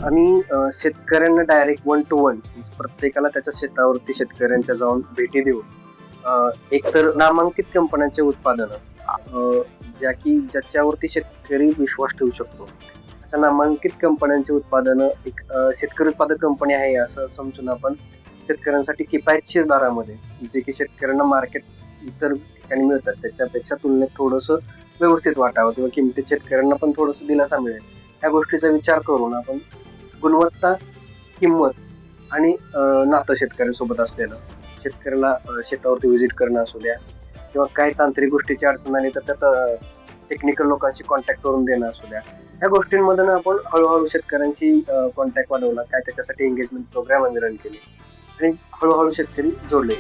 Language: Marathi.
आणि शेतकऱ्यांना डायरेक्ट वन टू वन प्रत्येकाला त्याच्या शेतावरती शेतकऱ्यांच्या जाऊन भेटी देऊन एकतर नामांकित कंपन्यांचे उत्पादनं ज्याच्यावरती शेतकरी विश्वास ठेवू शकतो अशा नामांकित कंपन्यांचे उत्पादनं एक शेतकरी उत्पादक कंपनी आहे असं समजून आपण शेतकऱ्यांसाठी किफायतशीर दरामध्ये जे की शेतकऱ्यांना मार्केट इतर ठिकाणी मिळतात त्याच्यापेक्षा तुलनेत थोडंसं व्यवस्थित वाटावं किंवा किमतीत शेतकऱ्यांना पण थोडंसं दिलासा मिळेल या गोष्टीचा विचार करून आपण गुणवत्ता, किंमत आणि नातं शेतकऱ्यांसोबत असलेलं शेतकऱ्याला शेतावरती व्हिजिट करणं असू द्या किंवा काही तांत्रिक गोष्टीची अडचण आली तर त्यात टेक्निकल लोकांशी कॉन्टॅक्ट करून देणं असू द्या ह्या गोष्टींमधून आपण हळूहळू शेतकऱ्यांशी कॉन्टॅक्ट वाढवला काय त्याच्यासाठी एंगेजमेंट प्रोग्राम आम्ही रन केले आणि हळूहळू शेतकरी जोडले.